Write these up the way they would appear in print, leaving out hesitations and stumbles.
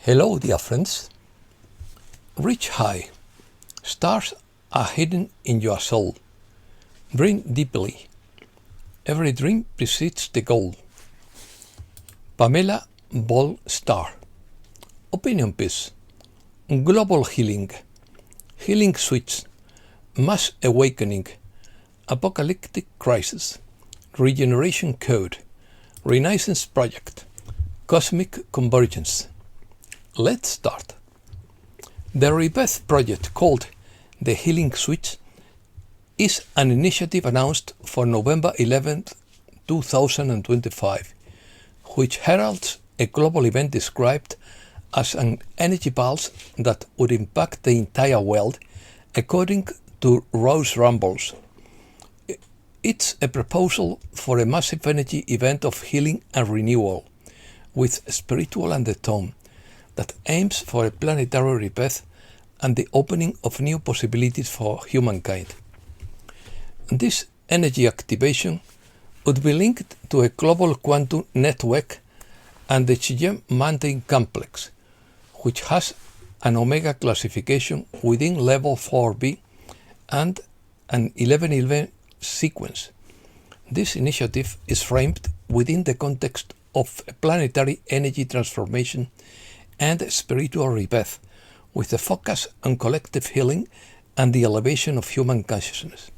Hello, dear friends. Reach high. Stars are hidden in your soul. Dream deeply. Every dream precedes the goal. Pamela Ball Star. Opinion piece. Global healing. Healing switch. Mass awakening. Apocalyptic crisis. Regeneration code. Renaissance project. Cosmic convergence. Let's start. The rebirth project, called the Healing Switch, is an initiative announced for November 11, 2025, which heralds a global event described as an energy pulse that would impact the entire world, according to Rose Rumbles. It's a proposal for a massive energy event of healing and renewal, with a spiritual undertone, that aims for a planetary rebirth and the opening of new possibilities for humankind. This energy activation would be linked to a global quantum network and the Cheyenne Mountain Complex, which has an Omega classification within level 4B and an 1111 sequence. This initiative is framed within the context of a planetary energy transformation and spiritual rebirth, with a focus on collective healing and the elevation of human consciousness.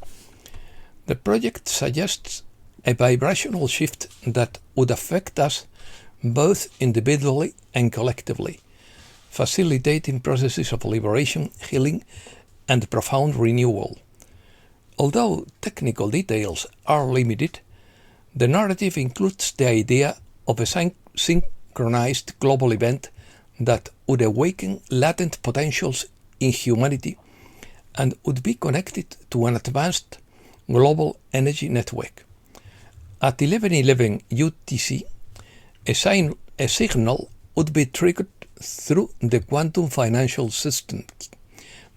The project suggests a vibrational shift that would affect us both individually and collectively, facilitating processes of liberation, healing, and profound renewal. Although technical details are limited, the narrative includes the idea of a synchronized global event that would awaken latent potentials in humanity and would be connected to an advanced global energy network. At 11:11 UTC, a signal would be triggered through the quantum financial system,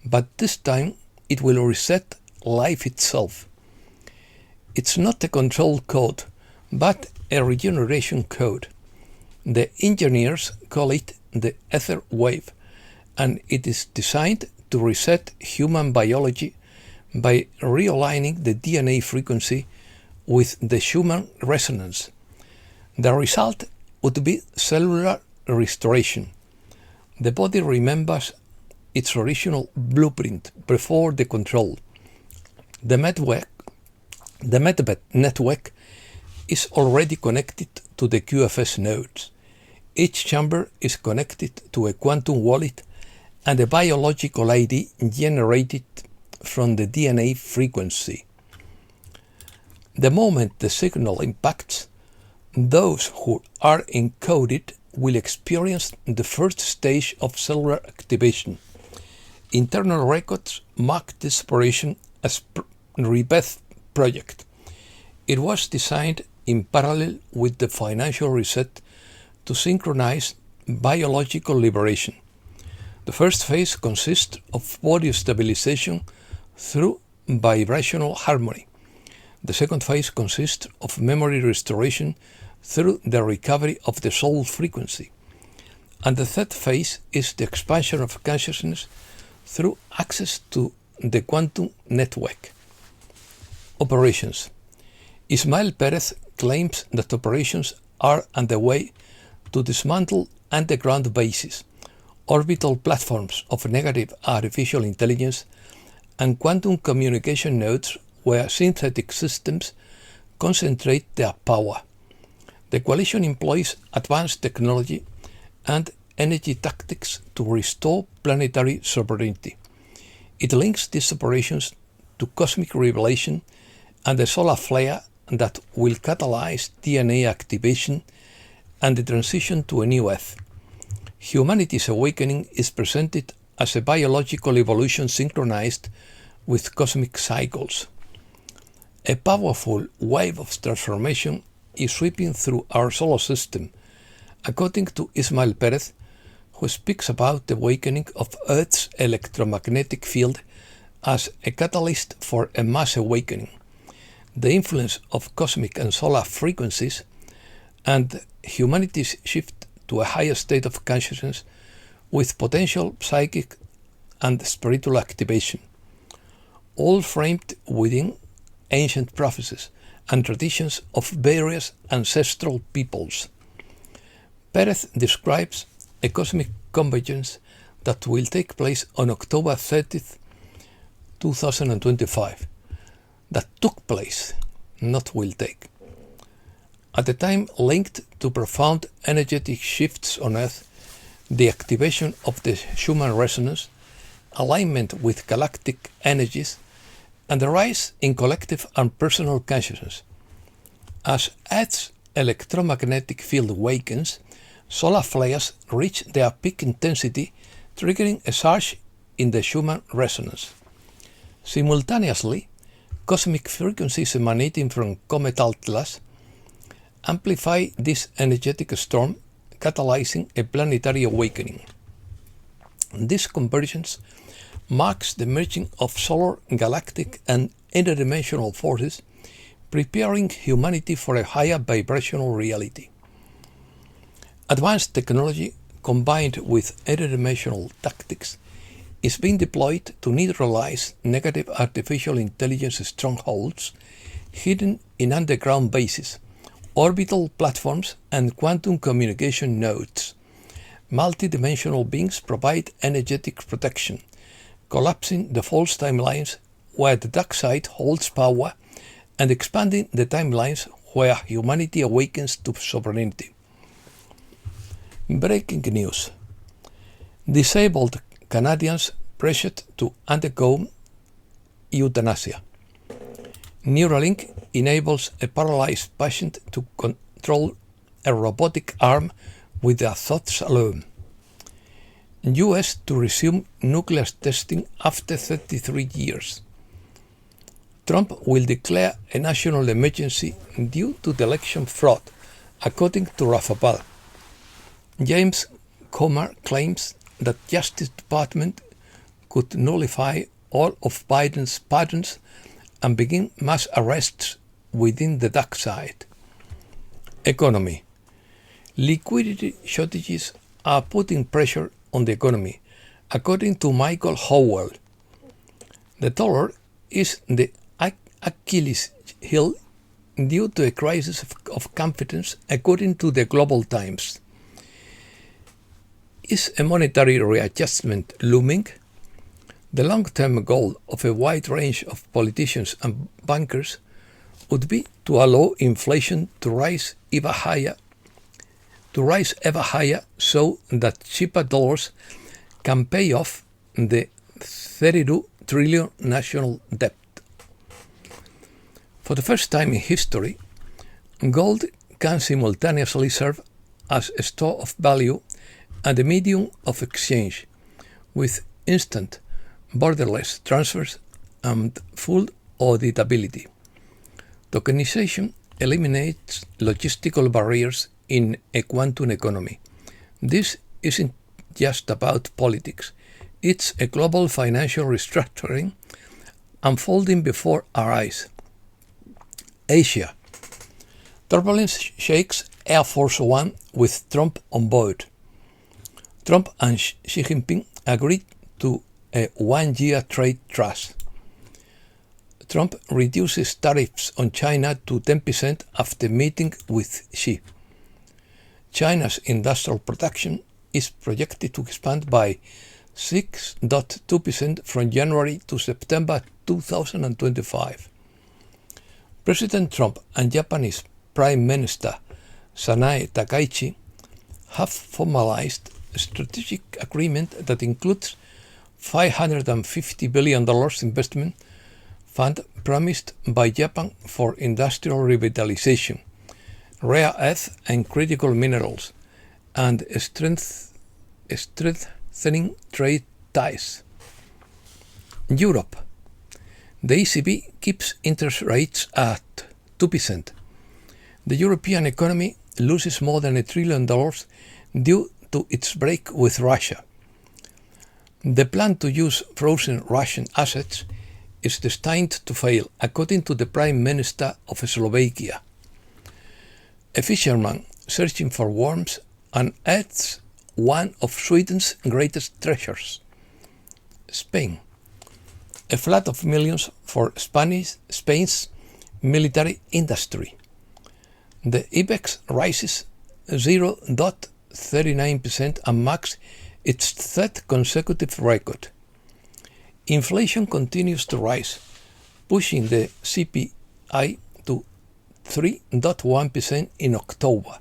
but this time it will reset life itself. It's not a control code, but a regeneration code. The engineers call it the ether wave, and it is designed to reset human biology by realigning the DNA frequency with the human resonance. The result would be cellular restoration. The body remembers its original blueprint before the control. The Medbed network is already connected to the QFS nodes. Each chamber is connected to a quantum wallet and a biological ID generated from the DNA frequency. The moment the signal impacts, those who are encoded will experience the first stage of cellular activation. Internal records mark this operation as rebirth project. It was designed in parallel with the financial reset to synchronize biological liberation. The first phase consists of body stabilization through vibrational harmony. The second phase consists of memory restoration through the recovery of the soul frequency. And the third phase is the expansion of consciousness through access to the quantum network. Operations. Ismael Perez claims that operations are underway to dismantle underground bases, orbital platforms of negative artificial intelligence, and quantum communication nodes where synthetic systems concentrate their power. The coalition employs advanced technology and energy tactics to restore planetary sovereignty. It links these operations to cosmic revelation and the solar flare that will catalyze DNA activation and the transition to a new Earth. Humanity's awakening is presented as a biological evolution synchronized with cosmic cycles. A powerful wave of transformation is sweeping through our solar system, according to Ismael Perez, who speaks about the awakening of Earth's electromagnetic field as a catalyst for a mass awakening, the influence of cosmic and solar frequencies, and humanity's shift to a higher state of consciousness with potential psychic and spiritual activation, all framed within ancient prophecies and traditions of various ancestral peoples. Perez describes a cosmic convergence that will take place on October 30th, 2025. That took place, not will take. At a time linked to profound energetic shifts on Earth, the activation of the Schumann resonance, alignment with galactic energies, and the rise in collective and personal consciousness. As Earth's electromagnetic field awakens, solar flares reach their peak intensity, triggering a surge in the Schumann resonance. Simultaneously, cosmic frequencies emanating from Comet Atlas amplify this energetic storm, catalyzing a planetary awakening. This convergence marks the merging of solar, galactic, and interdimensional forces, preparing humanity for a higher vibrational reality. Advanced technology combined with interdimensional tactics is being deployed to neutralize negative artificial intelligence strongholds hidden in underground bases, orbital platforms, and quantum communication nodes. Multidimensional beings provide energetic protection, collapsing the false timelines where the dark side holds power and expanding the timelines where humanity awakens to sovereignty. Breaking news. Disabled Canadians pressured to undergo euthanasia. Neuralink enables a paralyzed patient to control a robotic arm with their thoughts alone. US to resume nuclear testing after 33 years. Trump will declare a national emergency due to the election fraud, according to Rafabal. James Comer claims that Justice Department could nullify all of Biden's pardons and begin mass arrests within the dark side. Economy. Liquidity shortages are putting pressure on the economy, according to Michael Howell. The dollar is the Achilles heel due to a crisis of confidence, according to the Global Times. Is a monetary readjustment looming? The long-term goal of a wide range of politicians and bankers would be to allow inflation to rise ever higher, so that cheaper dollars can pay off the 32 trillion national debt. For the first time in history, gold can simultaneously serve as a store of value and a medium of exchange, with instant, borderless transfers and full auditability. Tokenization eliminates logistical barriers in a quantum economy. This isn't just about politics. It's a global financial restructuring unfolding before our eyes. Asia. Turbulence shakes Air Force One with Trump on board. Trump and Xi Jinping agreed to a one-year trade truce. Trump reduces tariffs on China to 10% after meeting with Xi. China's industrial production is projected to expand by 6.2% from January to September 2025. President Trump and Japanese Prime Minister Sanae Takaichi have formalized a strategic agreement that includes $550 billion investment fund promised by Japan for industrial revitalization, rare earth and critical minerals, and strengthening trade ties. Europe. The ECB keeps interest rates at 2%. The European economy loses more than $1 trillion due to its break with Russia. The plan to use frozen Russian assets is destined to fail, according to the Prime Minister of Slovakia. A fisherman searching for worms unearths one of Sweden's greatest treasures. Spain. A flood of millions for Spain's military industry. The IBEX rises 0.39% and marks its third consecutive record. Inflation continues to rise, pushing the CPI to 3.1% in October,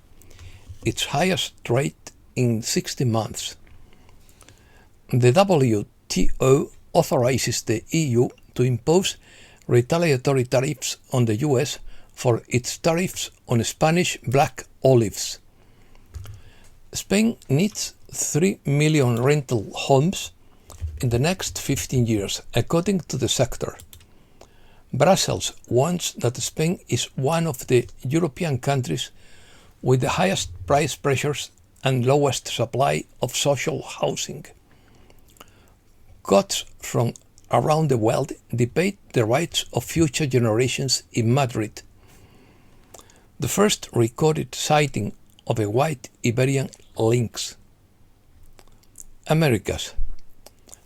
its highest rate in 60 months. The WTO authorizes the EU to impose retaliatory tariffs on the US for its tariffs on Spanish black olives. Spain needs 3 million rental homes in the next 15 years, according to the sector. Brussels wants that Spain is one of the European countries with the highest price pressures and lowest supply of social housing. Courts from around the world debate the rights of future generations in Madrid. The first recorded sighting of a white Iberian lynx. Americas.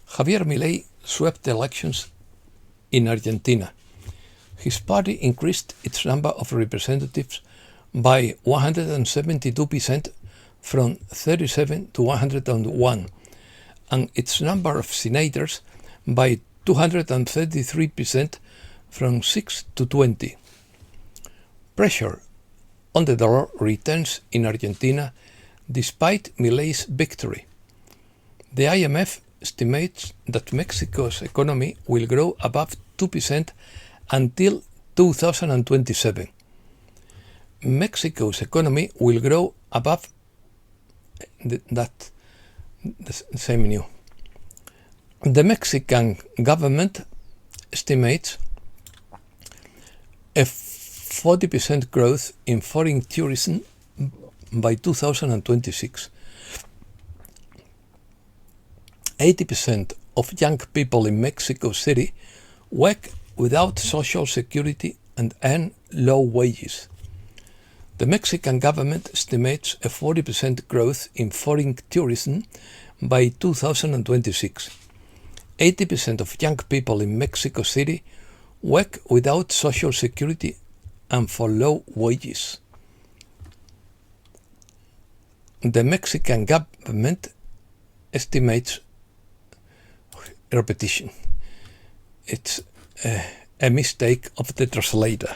Javier Milei swept the elections in Argentina. His party increased its number of representatives by 172% from 37 to 101, and its number of senators by 233% from 6 to 20. Pressure on the dollar returns in Argentina despite Milei's victory. The IMF estimates that Mexico's economy will grow above 2% until 2027. Mexico's economy will grow above the Mexican government estimates a 40% growth in foreign tourism by 2026. 80% of young people in Mexico City work without social security and earn low wages. The Mexican government estimates a 40% growth in foreign tourism by 2026. 80% of young people in Mexico City work without social security and for low wages. The Mexican government estimates repetition. It's a mistake of the translator.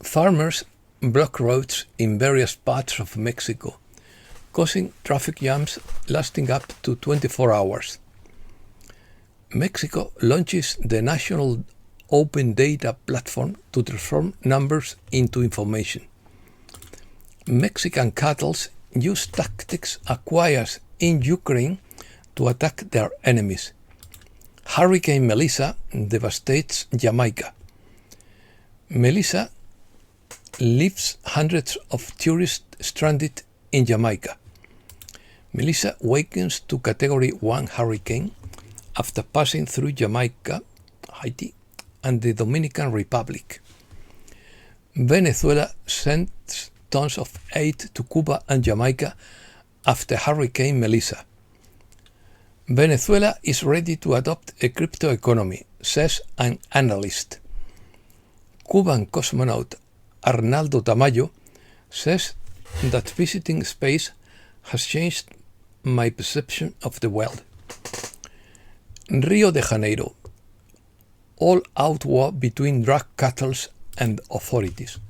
Farmers block roads in various parts of Mexico, causing traffic jams lasting up to 24 hours. Mexico launches the National Open Data Platform to transform numbers into information. Mexican cartels use tactics acquired in Ukraine to attack their enemies. Hurricane Melissa devastates Jamaica. Melissa leaves hundreds of tourists stranded in Jamaica. Melissa wakens to Category 1 hurricane after passing through Jamaica, Haiti, and the Dominican Republic. Venezuela sends tons of aid to Cuba and Jamaica after Hurricane Melissa. Venezuela is ready to adopt a crypto economy, says an analyst. Cuban cosmonaut Arnaldo Tamayo says that visiting space has changed my perception of the world. Rio de Janeiro. All-out war between drug cartels and authorities.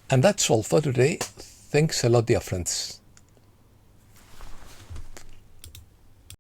And that's all for today. Thanks a lot, dear friends.